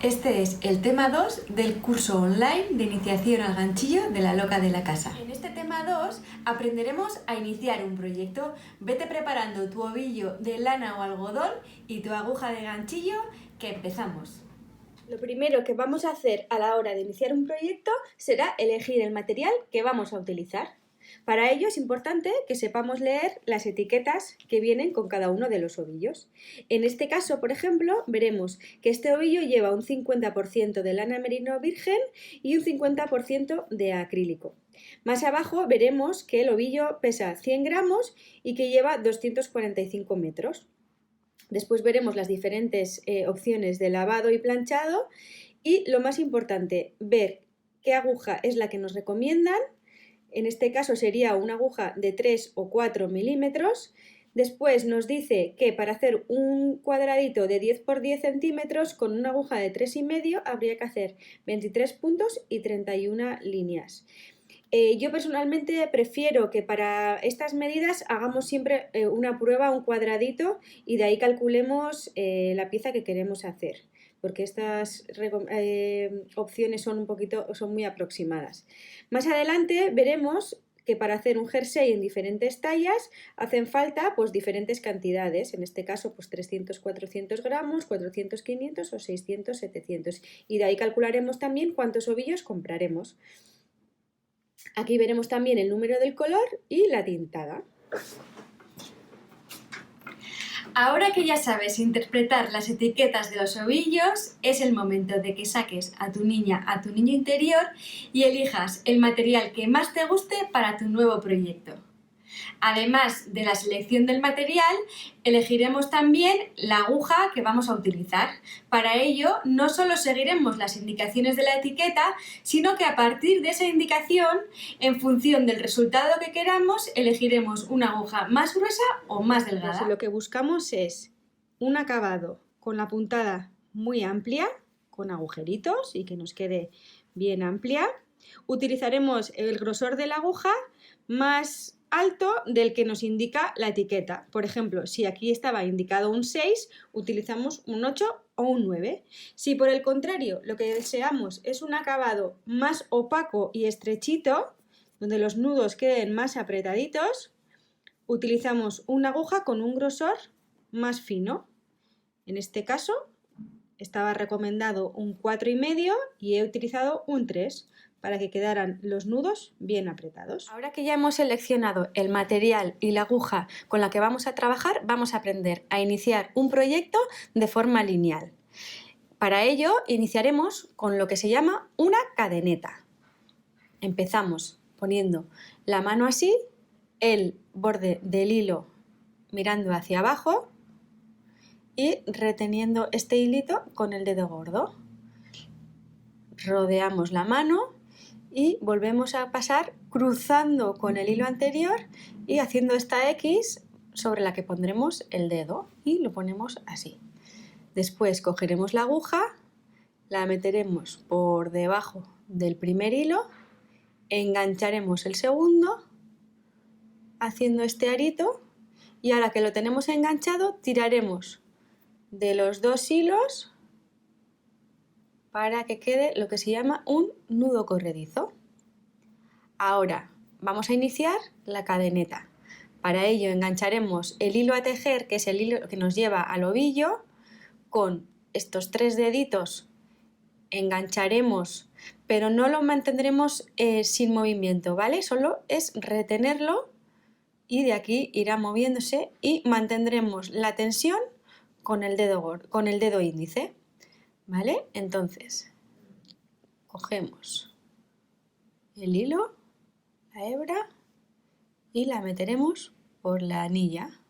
Este es el tema 2 del curso online de iniciación al ganchillo de la loca de la casa. En este tema 2 aprenderemos a iniciar un proyecto. Vete preparando tu ovillo de lana o algodón y tu aguja de ganchillo, que empezamos. Lo primero que vamos a hacer a la hora de iniciar un proyecto será elegir el material que vamos a utilizar. Para ello es importante que sepamos leer las etiquetas que vienen con cada uno de los ovillos. En este caso, por ejemplo, veremos que este ovillo lleva un 50% de lana merino virgen y un 50% de acrílico. Más abajo veremos que el ovillo pesa 100 gramos y que lleva 245 metros. Después veremos las diferentes opciones de lavado y planchado y lo más importante, ver qué aguja es la que nos recomiendan. En este caso sería una aguja de 3 o 4 milímetros. Después nos dice que para hacer un cuadradito de 10 por 10 centímetros con una aguja de 3,5 habría que hacer 23 puntos y 31 líneas. Yo personalmente prefiero que para estas medidas hagamos siempre una prueba, un cuadradito, y de ahí calculemos la pieza que queremos hacer, porque estas opciones son muy aproximadas. Más adelante veremos que para hacer un jersey en diferentes tallas hacen falta pues diferentes cantidades, en este caso pues 300, 400 gramos, 400, 500 o 600, 700, y de ahí calcularemos también cuántos ovillos compraremos. Aquí veremos también el número del color y la tintada. Ahora que ya sabes interpretar las etiquetas de los ovillos, es el momento de que saques a tu niña, a tu niño interior y elijas el material que más te guste para tu nuevo proyecto. Además de la selección del material, elegiremos también la aguja que vamos a utilizar. Para ello, no solo seguiremos las indicaciones de la etiqueta, sino que a partir de esa indicación, en función del resultado que queramos, elegiremos una aguja más gruesa o más delgada. Pues lo que buscamos es un acabado con la puntada muy amplia, con agujeritos y que nos quede bien amplia. Utilizaremos el grosor de la aguja más alto del que nos indica la etiqueta. Por ejemplo, si aquí estaba indicado un 6, utilizamos un 8 o un 9. Si por el contrario lo que deseamos es un acabado más opaco y estrechito, donde los nudos queden más apretaditos, utilizamos una aguja con un grosor más fino. En este caso estaba recomendado un 4,5 y he utilizado un 3 para que quedaran los nudos bien apretados. Ahora que ya hemos seleccionado el material y la aguja con la que vamos a trabajar, vamos a aprender a iniciar un proyecto de forma lineal. Para ello iniciaremos con lo que se llama una cadeneta. Empezamos poniendo la mano así, el borde del hilo mirando hacia abajo y reteniendo este hilito con el dedo gordo. Rodeamos la mano y volvemos a pasar cruzando con el hilo anterior y haciendo esta X sobre la que pondremos el dedo y lo ponemos así. Después cogeremos la aguja, la meteremos por debajo del primer hilo, engancharemos el segundo haciendo este arito y ahora que lo tenemos enganchado tiraremos de los dos hilos para que quede lo que se llama un nudo corredizo. Ahora vamos a iniciar la cadeneta. Para ello engancharemos el hilo a tejer, que es el hilo que nos lleva al ovillo, con estos 3 deditos engancharemos, pero no lo mantendremos sin movimiento, ¿vale? Solo es retenerlo y de aquí irá moviéndose y mantendremos la tensión con el dedo índice, ¿vale? Entonces, cogemos el hilo, la hebra y la meteremos por la anilla.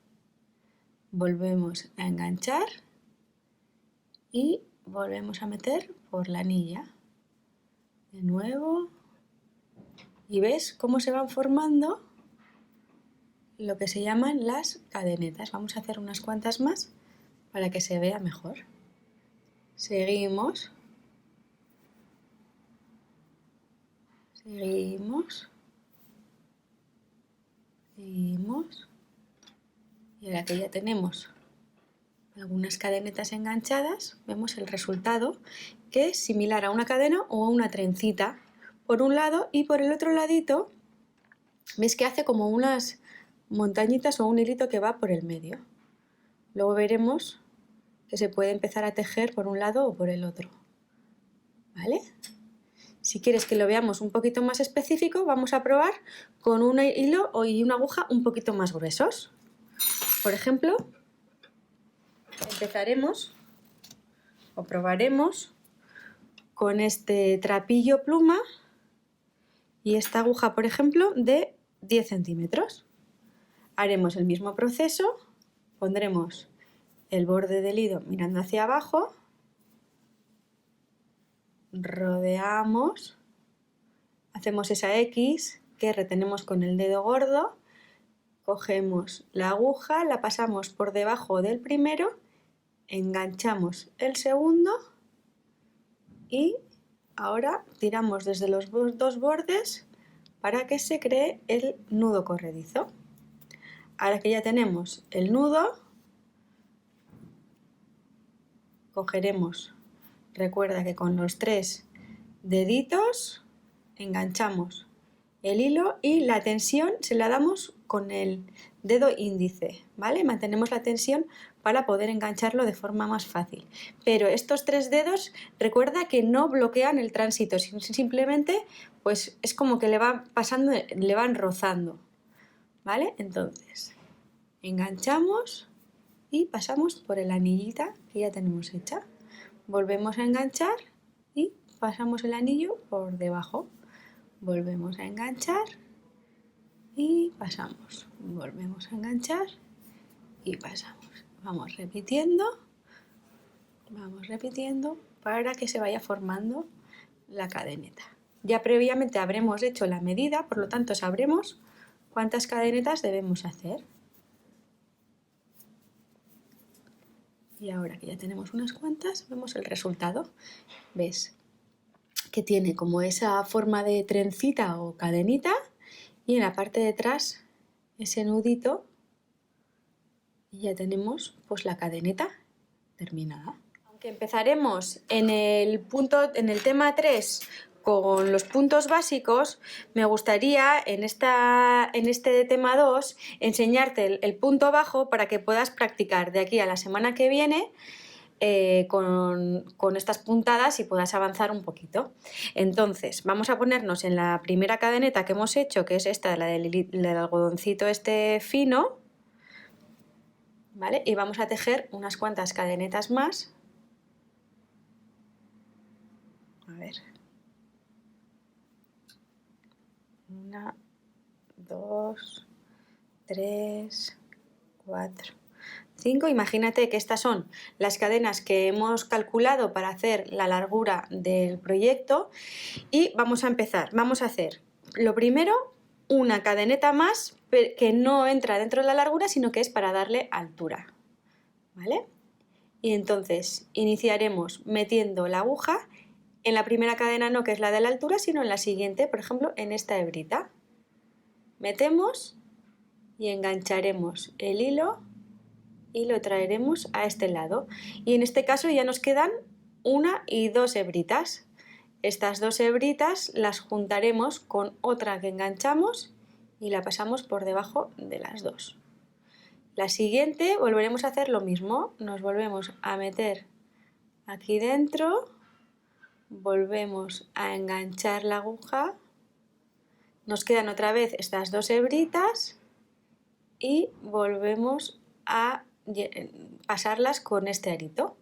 Volvemos a enganchar y volvemos a meter por la anilla. De nuevo. Y ves cómo se van formando lo que se llaman las cadenetas. Vamos a hacer unas cuantas más para que se vea mejor. Seguimos. Seguimos. Seguimos. Y ahora que ya tenemos algunas cadenetas enganchadas, vemos el resultado, que es similar a una cadena o a una trencita por un lado, y por el otro ladito ves que hace como unas montañitas o un hilito que va por el medio. Luego veremos que se puede empezar a tejer por un lado o por el otro, ¿vale? Si quieres que lo veamos un poquito más específico, vamos a probar con un hilo y una aguja un poquito más gruesos. Por ejemplo, empezaremos o probaremos con este trapillo pluma y esta aguja, por ejemplo, de 10 centímetros. Haremos el mismo proceso, pondremos el borde del hilo mirando hacia abajo, rodeamos, hacemos esa X que retenemos con el dedo gordo, cogemos la aguja, la pasamos por debajo del primero, enganchamos el segundo y ahora tiramos desde los dos bordes para que se cree el nudo corredizo. Ahora que ya tenemos el nudo, cogeremos, recuerda que con los 3 deditos enganchamos el hilo y la tensión se la damos con el dedo índice, ¿vale? Mantenemos la tensión para poder engancharlo de forma más fácil. Pero estos 3 dedos, recuerda que no bloquean el tránsito, simplemente pues es como que le van pasando, le van rozando, ¿vale? Entonces, enganchamos y pasamos por el anillita que ya tenemos hecha. Volvemos a enganchar y pasamos el anillo por debajo. Volvemos a enganchar y pasamos. Volvemos a enganchar y pasamos. Vamos repitiendo para que se vaya formando la cadeneta. Ya previamente habremos hecho la medida, por lo tanto sabremos cuántas cadenetas debemos hacer. Y ahora que ya tenemos unas cuantas, vemos el resultado. ¿Ves? Que tiene como esa forma de trencita o cadenita y en la parte de atrás ese nudito y ya tenemos pues la cadeneta terminada. Aunque empezaremos en el tema 3 con los puntos básicos, me gustaría en este tema 2 enseñarte el punto bajo para que puedas practicar de aquí a la semana que viene con estas puntadas y puedas avanzar un poquito. Entonces vamos a ponernos en la primera cadeneta que hemos hecho, que es esta, la del algodoncito este fino, ¿vale? Y vamos a tejer unas cuantas cadenetas más. A ver. 1, 2, 3, 4, 5. Imagínate que estas son las cadenas que hemos calculado para hacer la largura del proyecto y vamos a empezar. Vamos a hacer lo primero una cadeneta más que no entra dentro de la largura, sino que es para darle altura, ¿vale? Y entonces iniciaremos metiendo la aguja en la primera cadena, no que es la de la altura, sino en la siguiente, por ejemplo en esta hebrita. Metemos y engancharemos el hilo y lo traeremos a este lado. Y en este caso ya nos quedan 1 y 2 hebritas. Estas 2 hebritas las juntaremos con otra que enganchamos y la pasamos por debajo de las 2. La siguiente volveremos a hacer lo mismo. Nos volvemos a meter aquí dentro, volvemos a enganchar la aguja, nos quedan otra vez estas 2 hebritas y volvemos a pasarlas con este arito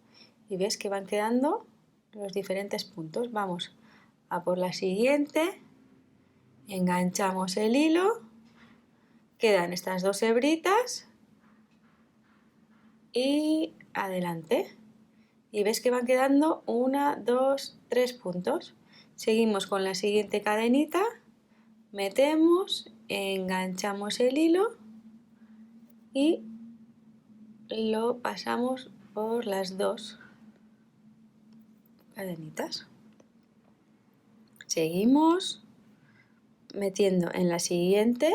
y ves que van quedando los diferentes puntos. Vamos a por la siguiente, enganchamos el hilo, quedan estas 2 hebritas y adelante y ves que van quedando 1, 2, 3 puntos. Seguimos con la siguiente cadenita, metemos, enganchamos el hilo y lo pasamos por las 2 cadenitas. Seguimos metiendo en la siguiente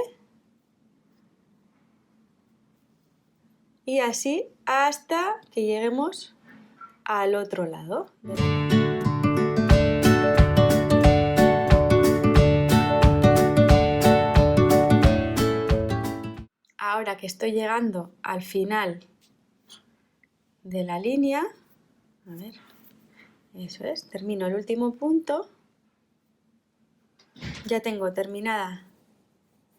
y así hasta que lleguemos al otro lado. Ahora que estoy llegando al final de la línea, a ver, eso es, termino el último punto, ya tengo terminada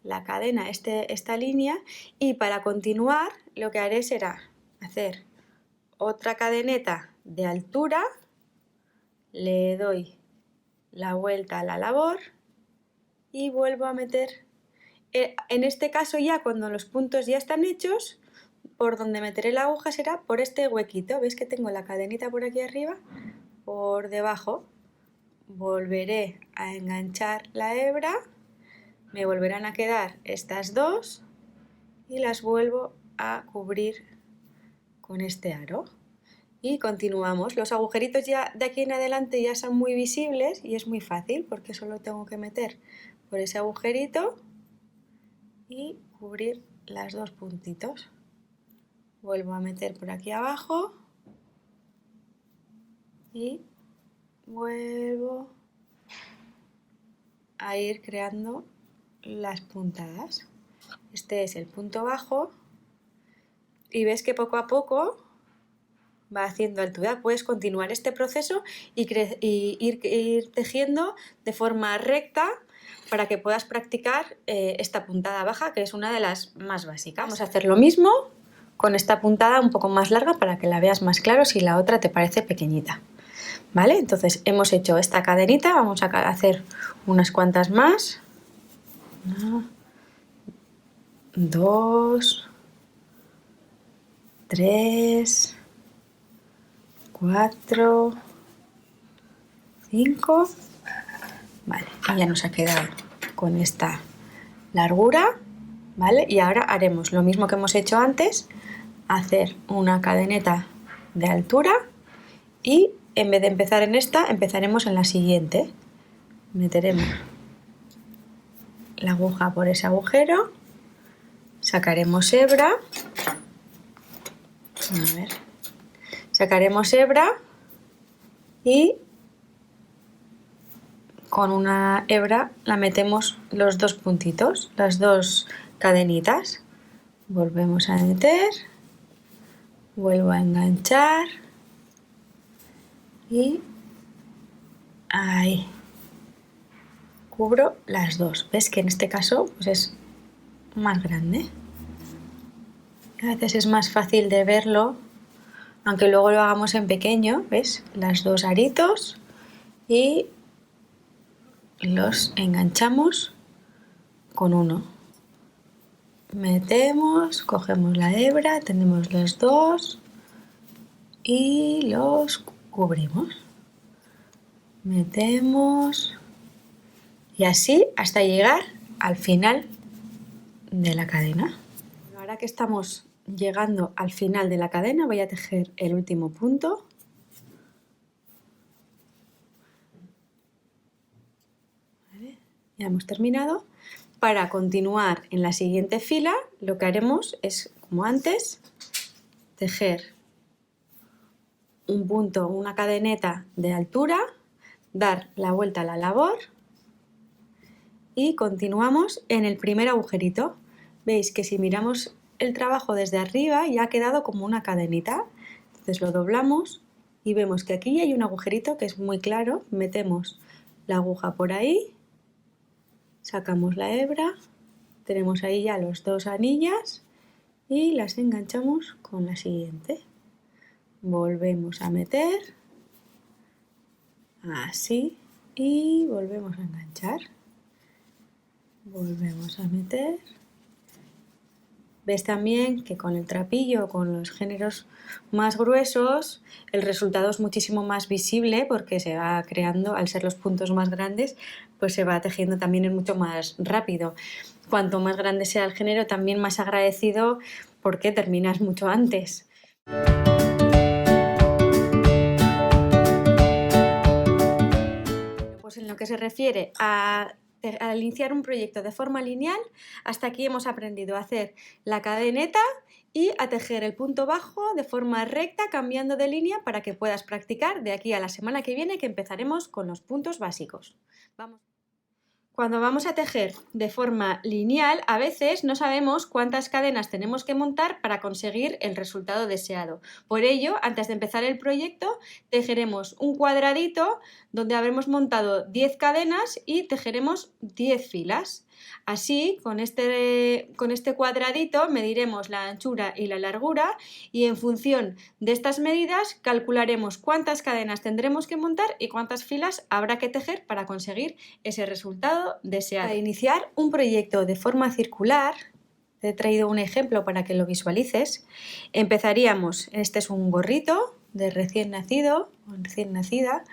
la cadena, esta línea, y para continuar lo que haré será hacer otra cadeneta de altura, le doy la vuelta a la labor y vuelvo a meter, en este caso ya cuando los puntos ya están hechos, por donde meteré la aguja será por este huequito. ¿Veis que tengo la cadenita por aquí arriba? Por debajo volveré a enganchar la hebra, me volverán a quedar estas dos y las vuelvo a cubrir con este aro. Y continuamos. Los agujeritos ya de aquí en adelante ya son muy visibles y es muy fácil porque solo tengo que meter por ese agujerito y cubrir las dos puntitos. Vuelvo a meter por aquí abajo y vuelvo a ir creando las puntadas. Este es el punto bajo y ves que poco a poco va haciendo altura. Puedes continuar este proceso y ir tejiendo de forma recta para que puedas practicar esta puntada baja, que es una de las más básicas. Vamos a hacer lo mismo con esta puntada un poco más larga para que la veas más claro si la otra te parece pequeñita. ¿Vale? Entonces hemos hecho esta cadenita, vamos a hacer unas cuantas más. 1, 2, 3, 4, 5. Vale, y ya nos ha quedado con esta largura, ¿vale? Y ahora haremos lo mismo que hemos hecho antes, hacer una cadeneta de altura y en vez de empezar en esta, empezaremos en la siguiente. Meteremos la aguja por ese agujero, sacaremos hebra, a ver, sacaremos hebra y con una hebra la metemos los dos puntitos, las dos cadenitas. Volvemos a meter, vuelvo a enganchar y ahí cubro las dos. ¿Ves que en este caso pues es más grande? A veces es más fácil de verlo, aunque luego lo hagamos en pequeño. ¿Ves? Las dos aritos y los enganchamos con uno. Metemos, cogemos la hebra, tenemos los dos y los cubrimos. Metemos y así hasta llegar al final de la cadena. Ahora que estamos llegando al final de la cadena, voy a tejer el último punto. ¿Vale? Ya hemos terminado. Para continuar en la siguiente fila, lo que haremos es, como antes, tejer un punto, una cadeneta de altura, dar la vuelta a la labor y continuamos en el primer agujerito. Veis que si miramos el trabajo desde arriba ya ha quedado como una cadenita. Entonces lo doblamos y vemos que aquí hay un agujerito que es muy claro. Metemos la aguja por ahí, sacamos la hebra, tenemos ahí ya los dos anillas y las enganchamos con la siguiente. Volvemos a meter, así, y volvemos a enganchar. Volvemos a meter. Ves también que con el trapillo, con los géneros más gruesos, el resultado es muchísimo más visible porque se va creando, al ser los puntos más grandes, pues se va tejiendo también mucho más rápido. Cuanto más grande sea el género, también más agradecido porque terminas mucho antes. Pues en lo que se refiere al iniciar un proyecto de forma lineal, hasta aquí hemos aprendido a hacer la cadeneta y a tejer el punto bajo de forma recta cambiando de línea para que puedas practicar de aquí a la semana que viene, que empezaremos con los puntos básicos. Cuando vamos a tejer de forma lineal, a veces no sabemos cuántas cadenas tenemos que montar para conseguir el resultado deseado. Por ello, antes de empezar el proyecto, tejeremos un cuadradito donde habremos montado 10 cadenas y tejeremos 10 filas. Así, con este cuadradito mediremos la anchura y la largura y en función de estas medidas calcularemos cuántas cadenas tendremos que montar y cuántas filas habrá que tejer para conseguir ese resultado deseado. Para iniciar un proyecto de forma circular, te he traído un ejemplo para que lo visualices. Empezaríamos, este es un gorrito de recién nacido o recién nacida,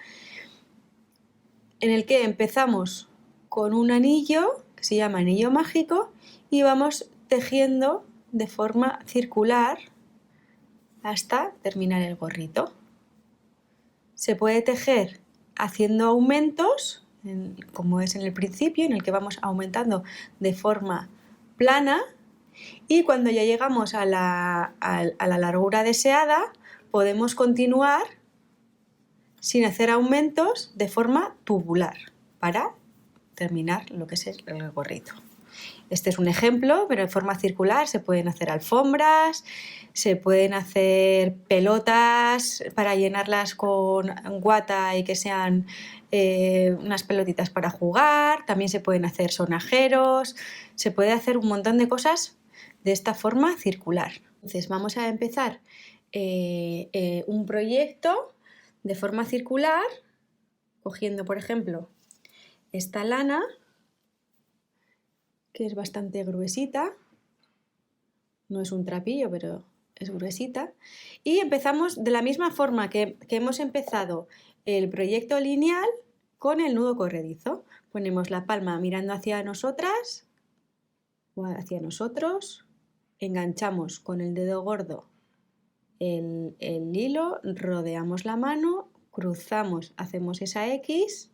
en el que empezamos con un anillo que se llama anillo mágico y vamos tejiendo de forma circular hasta terminar el gorrito. Se puede tejer haciendo aumentos, como es en el principio, en el que vamos aumentando de forma plana, y cuando ya llegamos a la largura deseada podemos continuar sin hacer aumentos de forma tubular para terminar lo que es el gorrito. Este es un ejemplo, pero en forma circular se pueden hacer alfombras, se pueden hacer pelotas para llenarlas con guata y que sean unas pelotitas para jugar, también se pueden hacer sonajeros, se puede hacer un montón de cosas de esta forma circular. Entonces vamos a empezar un proyecto de forma circular, cogiendo por ejemplo esta lana, que es bastante gruesita, no es un trapillo, pero es gruesita, y empezamos de la misma forma que hemos empezado el proyecto lineal con el nudo corredizo. Ponemos la palma mirando hacia nosotras o hacia nosotros, enganchamos con el dedo gordo el hilo, rodeamos la mano, cruzamos, hacemos esa X.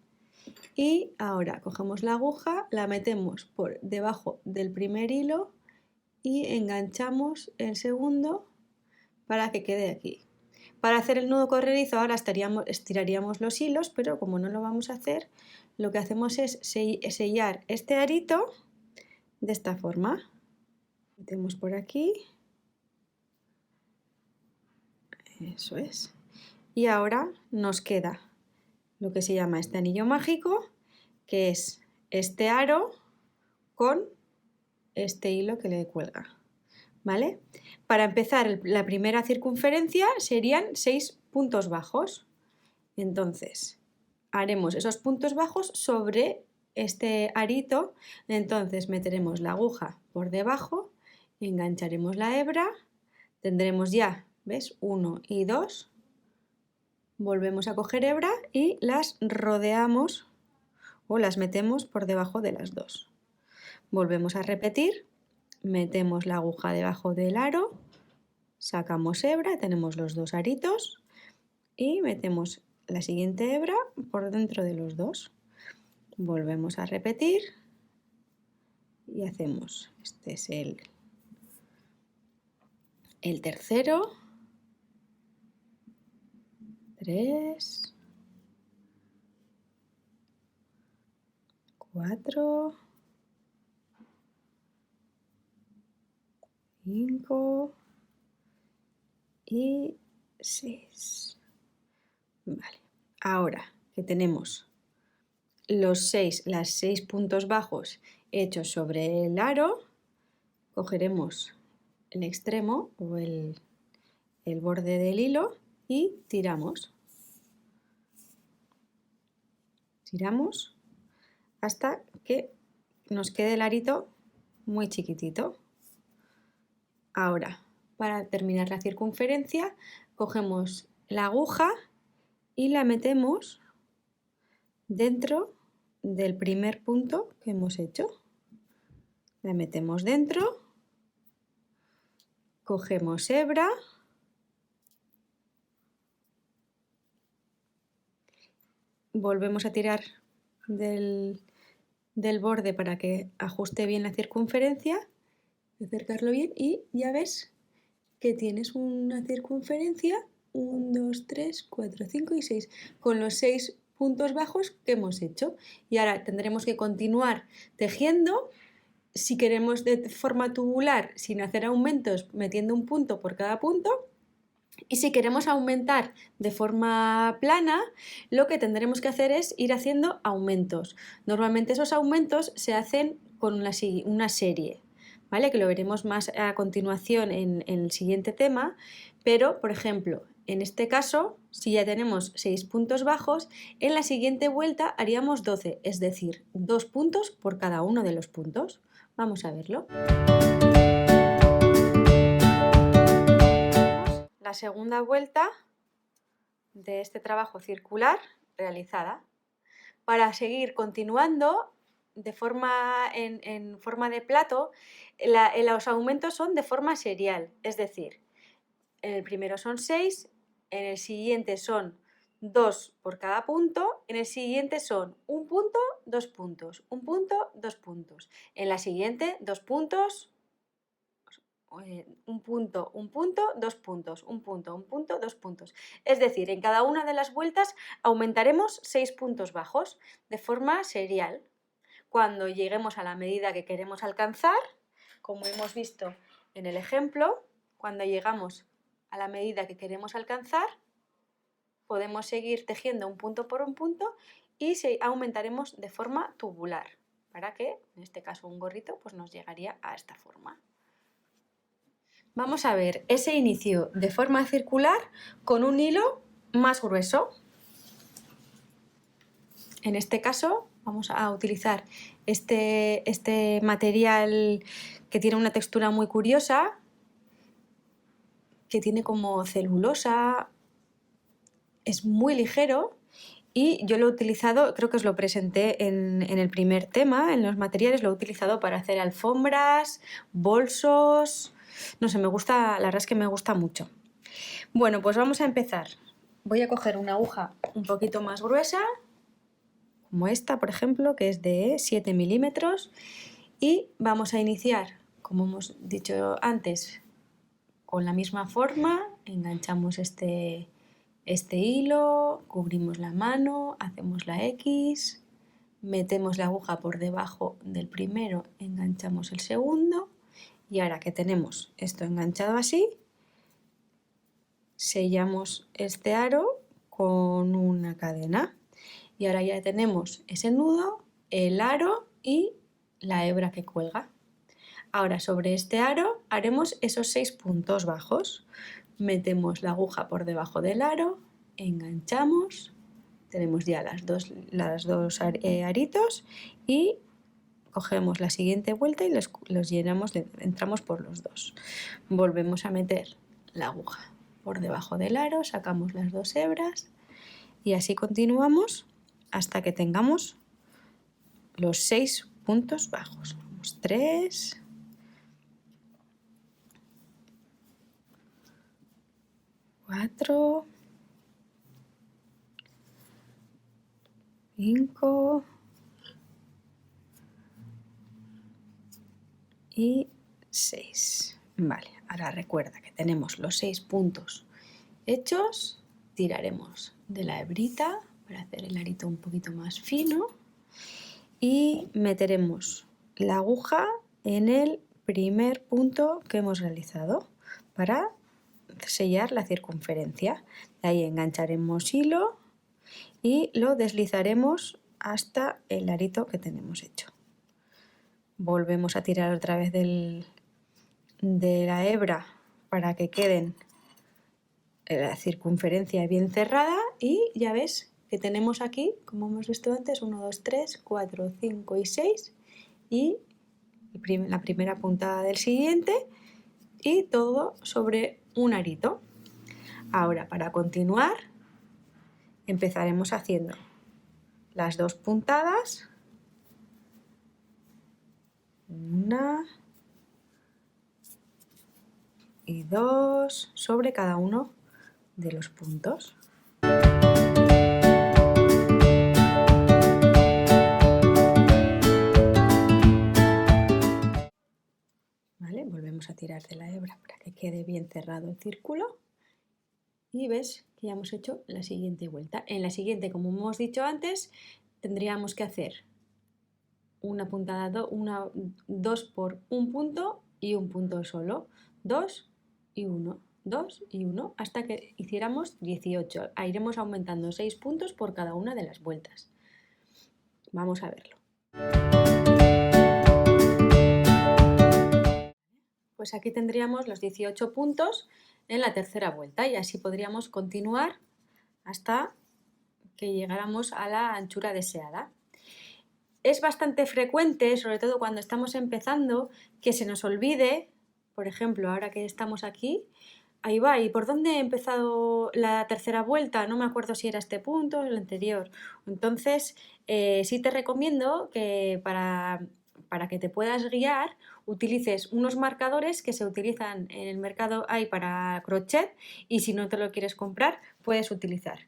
Y ahora cogemos la aguja, la metemos por debajo del primer hilo y enganchamos el segundo para que quede aquí. Para hacer el nudo corredizo ahora estiraríamos los hilos, pero como no lo vamos a hacer, lo que hacemos es sellar este arito de esta forma. Metemos por aquí. Eso es. Y ahora nos queda lo que se llama este anillo mágico, que es este aro con este hilo que le cuelga, ¿vale? Para empezar la primera circunferencia serían 6 puntos bajos. Entonces, haremos esos puntos bajos sobre este arito, entonces meteremos la aguja por debajo, engancharemos la hebra, tendremos ya, ¿ves? 1 y 2. Volvemos a coger hebra y las rodeamos o las metemos por debajo de las dos. Volvemos a repetir, metemos la aguja debajo del aro, sacamos hebra, tenemos los dos aritos y metemos la siguiente hebra por dentro de los dos. Volvemos a repetir y hacemos, este es el tercero. 3, 4, 5 y 6. Vale. Ahora que tenemos los 6 puntos bajos hechos sobre el aro, cogeremos el extremo o el borde del hilo y tiramos. Tiramos hasta que nos quede el arito muy chiquitito. Ahora, para terminar la circunferencia, cogemos la aguja y la metemos dentro del primer punto que hemos hecho. La metemos dentro, cogemos hebra, volvemos a tirar del borde para que ajuste bien la circunferencia, acercarlo bien y ya ves que tienes una circunferencia 1, 2, 3, 4, 5 y 6, con los 6 puntos bajos que hemos hecho. Y ahora tendremos que continuar tejiendo. Si queremos de forma tubular, sin hacer aumentos, metiendo un punto por cada punto. Y si queremos aumentar de forma plana, lo que tendremos que hacer es ir haciendo aumentos. Normalmente esos aumentos se hacen con una serie, ¿vale? Que lo veremos más a continuación en el siguiente tema, pero, por ejemplo, en este caso, si ya tenemos 6 puntos bajos, en la siguiente vuelta haríamos 12, es decir, 2 puntos por cada uno de los puntos. Vamos a verlo. La segunda vuelta de este trabajo circular realizada. Para seguir continuando de forma, en forma de plato, los aumentos son de forma serial, es decir, en el primero son 6, en el siguiente son 2 por cada punto, en el siguiente son 1 punto, 2 puntos, 1 punto, 2 puntos, en la siguiente 2 puntos, 1 punto, 1 punto, 2 puntos, 1 punto, 1 punto, 2 puntos. Es decir, en cada una de las vueltas aumentaremos 6 puntos bajos de forma serial. Cuando lleguemos a la medida que queremos alcanzar, como hemos visto en el ejemplo, cuando llegamos a la medida que queremos alcanzar, podemos seguir tejiendo un punto por un punto y aumentaremos de forma tubular, para que, en este caso un gorrito, pues nos llegaría a esta forma. Vamos a ver ese inicio de forma circular con un hilo más grueso. En este caso vamos a utilizar este material que tiene una textura muy curiosa, que tiene como celulosa, es muy ligero y yo lo he utilizado, creo que os lo presenté en el primer tema, en los materiales, lo he utilizado para hacer alfombras, bolsos. No sé, me gusta, la verdad es que me gusta mucho. Bueno, pues vamos a empezar. Voy a coger una aguja un poquito más gruesa, como esta, por ejemplo, que es de 7 milímetros, y vamos a iniciar, como hemos dicho antes, con la misma forma. Enganchamos este hilo, cubrimos la mano, hacemos la X, metemos la aguja por debajo del primero, enganchamos el segundo. Y ahora que tenemos esto enganchado así, sellamos este aro con una cadena. Y ahora ya tenemos ese nudo, el aro y la hebra que cuelga. Ahora sobre este aro haremos esos 6 puntos bajos. Metemos la aguja por debajo del aro, enganchamos, tenemos ya las dos aritos y cogemos la siguiente vuelta y los llenamos, entramos por los dos. Volvemos a meter la aguja por debajo del aro, sacamos las 2 hebras y así continuamos hasta que tengamos los 6 puntos bajos. 3, 4, 5 y 6. Vale, ahora recuerda que tenemos los 6 puntos hechos, tiraremos de la hebrita para hacer el arito un poquito más fino y meteremos la aguja en el primer punto que hemos realizado para sellar la circunferencia. De ahí engancharemos hilo y lo deslizaremos hasta el arito que tenemos hecho. Volvemos a tirar otra vez de la hebra para que queden la circunferencia bien cerrada y ya ves que tenemos aquí, como hemos visto antes, 1, 2, 3, 4, 5 y 6 y la primera puntada del siguiente y todo sobre un arito. Ahora, para continuar, empezaremos haciendo las 2 puntadas, una y 2 sobre cada uno de los puntos. Vale, volvemos vamos a tirar de la hebra para que quede bien cerrado el círculo. Y ves que ya hemos hecho la siguiente vuelta. En la siguiente, como hemos dicho antes, tendríamos que hacer una puntada, dos por un punto y un punto solo. 2 y 1, 2 y 1, hasta que hiciéramos 18. Iremos aumentando 6 puntos por cada una de las vueltas. Vamos a verlo. Pues aquí tendríamos los 18 puntos en la tercera vuelta y así podríamos continuar hasta que llegáramos a la anchura deseada. Es bastante frecuente, sobre todo cuando estamos empezando, que se nos olvide, por ejemplo, ahora que estamos aquí, ahí va, ¿y por dónde he empezado la tercera vuelta? No me acuerdo si era este punto o el anterior. Entonces, sí te recomiendo que para que te puedas guiar, utilices unos marcadores que se utilizan en el mercado, hay para crochet, y si no te lo quieres comprar, puedes utilizar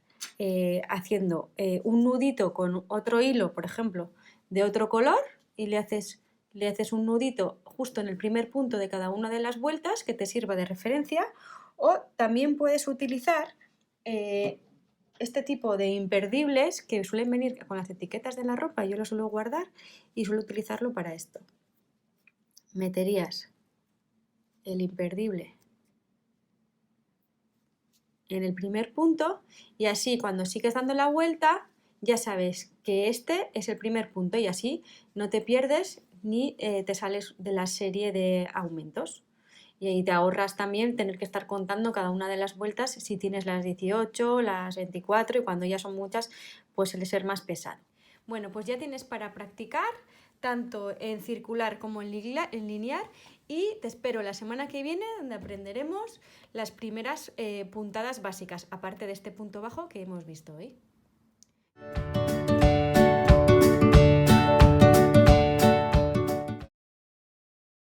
haciendo un nudito con otro hilo, por ejemplo, de otro color, y le haces un nudito justo en el primer punto de cada una de las vueltas que te sirva de referencia, o también puedes utilizar este tipo de imperdibles que suelen venir con las etiquetas de la ropa. Yo lo suelo guardar y suelo utilizarlo para esto. Meterías el imperdible en el primer punto y así cuando sigues dando la vuelta ya sabes que este es el primer punto y así no te pierdes ni te sales de la serie de aumentos. Y ahí te ahorras también tener que estar contando cada una de las vueltas si tienes las 18, las 24 y cuando ya son muchas pues suele ser más pesado. Bueno, pues ya tienes para practicar tanto en circular como en lineal y te espero la semana que viene donde aprenderemos las primeras puntadas básicas, aparte de este punto bajo que hemos visto hoy.